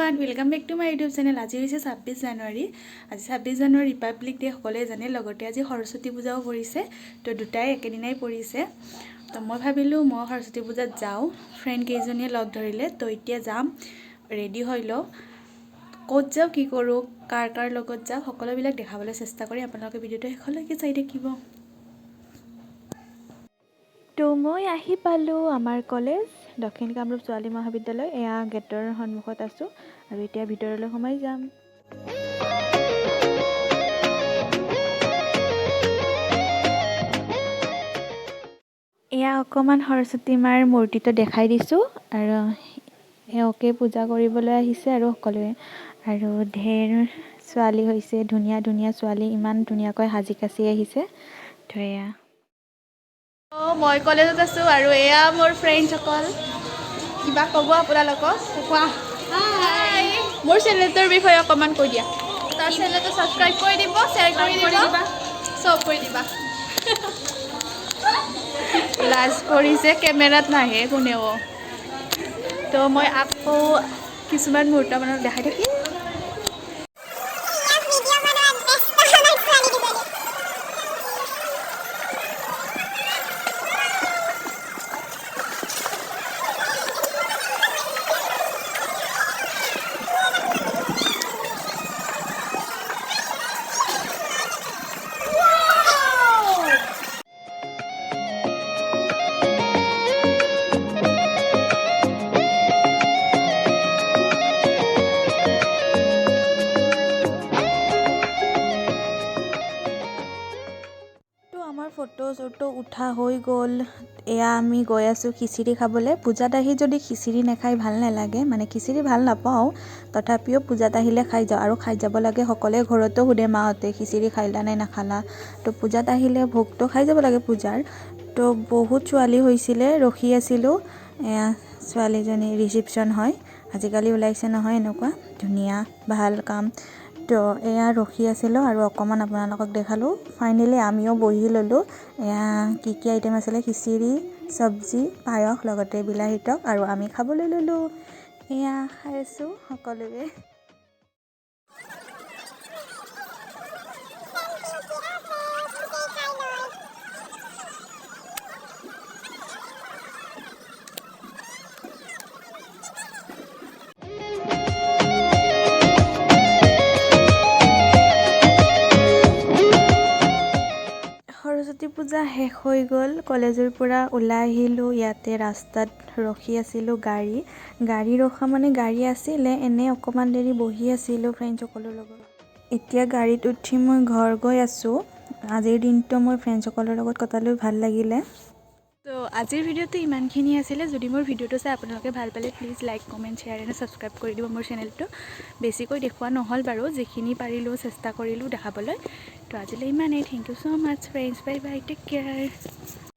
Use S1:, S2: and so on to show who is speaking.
S1: everyone, welcome back to my YouTube channel. আজি হৈছে 26 জানুৱাৰী। আজি 26 জানুৱাৰী ৰিপাব্লিক ডে সকলোৱে জানে, লগতে আজি সৰস্বতী পূজাও পৰিছে। তো দুটাই একেদিনাই পৰিছে। তো মই ভাবিলোঁ মই সৰস্বতী পূজাত যাওঁ, ফ্ৰেণ্ড কেইজনীয়ে লগ ধৰিলে। তো এতিয়া যাম, ৰেডি হৈ লওঁ। ক'ত যাওঁ, কি কৰোঁ, কাৰ লগত যাওঁ, সকলোবিলাক দেখাবলৈ চেষ্টা কৰি আপোনালোকে ভিডিঅ'টো শেষলৈকে চাই থাকিব। তো মই আহি পালোঁ আমাৰ কলেজ দক্ষিণ কামৰূপ ছোৱালী মহাবিদ্যালয়। এয়া গেটৰ সন্মুখত আছোঁ আৰু এতিয়া ভিতৰলৈ সোমাই যাম। এয়া অকণমান সৰস্বতী মাৰ মূৰ্তিটো দেখাই দিছোঁ আৰু এওঁকে পূজা কৰিবলৈ আহিছে আৰু সকলোৱে। আৰু ঢেৰ ছোৱালী হৈছে, ধুনীয়া ধুনীয়া ছোৱালী, ইমান ধুনীয়াকৈ সাজি কাচি আহিছে। তো এয়া মই কলেজত আছোঁ আৰু এয়া মোৰ ফ্ৰেণ্ডসকল। কিবা ক'ব আপোনালোকক? কোৱা। হাই, মোৰ চেনেলটোৰ বিষয়ে অকণমান কৈ দিয়া। তাৰ চেনেলটো ছাবস্ক্ৰাইব কৰি দিব, শ্বেয়াৰ কৰি দিবা, চব কৰি দিবা। লাজ কৰিছে, কেমেৰাত নাহে কোনেও। তো মই আকৌ কিছুমান মুহূৰ্ত আপোনাক দেখাই থাকিম। আমাৰ ফটো চটো উঠা হৈ গ'ল। এয়া আমি গৈ আছোঁ খিচিৰি খাবলৈ। পূজাত আহি যদি খিচিৰি নাখাই ভাল নালাগে, মানে খিচিৰি ভাল নাপাওঁ, তথাপিও পূজাত আহিলে খাই যাওঁ আৰু খাই যাব লাগে। সকলোৱে ঘৰতো সোধে মাহঁতে খিচিৰি খাইলা নে নাখালা। তো পূজাত আহিলে ভোগটো খাই যাব লাগে পূজাৰ। তো বহুত ছোৱালী হৈছিলে, ৰখি আছিলোঁ। এয়া ছোৱালীজনী ৰিচিপশ্যন হয়, আজিকালি ওলাইছে নহয় এনেকুৱা ধুনীয়া ভাল কাম। তো এয়া ৰখি আছিলোঁ আৰু অকণমান আপোনালোকক দেখালোঁ। ফাইনেলি আমিও বহি ল'লোঁ। এয়া কি আইটেম আছিলে, খিচিৰি, চব্জি, পায়স, লগতে বিলাহী টক, আৰু আমি খাবলৈ ল'লোঁ। এয়া খাই আছোঁ সকলোৱে। সৰস্বতী পূজা শেষ হৈ গ'ল, কলেজৰ পৰা ওলাই আহিলোঁ। ইয়াতে ৰাস্তাত ৰখি আছিলোঁ, গাড়ী ৰখা মানে গাড়ী আছিলে, এনেই অকণমান দেৰি বহি আছিলোঁ ফ্ৰেণ্ডসকলৰ লগত। এতিয়া গাড়ীত উঠি মই ঘৰ গৈ আছোঁ। আজিৰ দিনটো মই ফ্ৰেণ্ডসকলৰ লগত কটালোঁ, ভাল লাগিলে। তো আজিৰ ভিডিঅ'টো ইমানখিনি আছিলে। যদি মোৰ ভিডিঅ'টো চাই আপোনালোকে ভাল পালে please like, comment, share and subscribe কৰি দিব মোৰ চেনেলটো। বেছিকৈ দেখুওৱা নহ'ল বাৰু, যিখিনি পাৰিলোঁ চেষ্টা কৰিলোঁ দেখাবলৈ। তো আজিলৈ ইমানেই। Thank you so' much friends, bye bye, take care.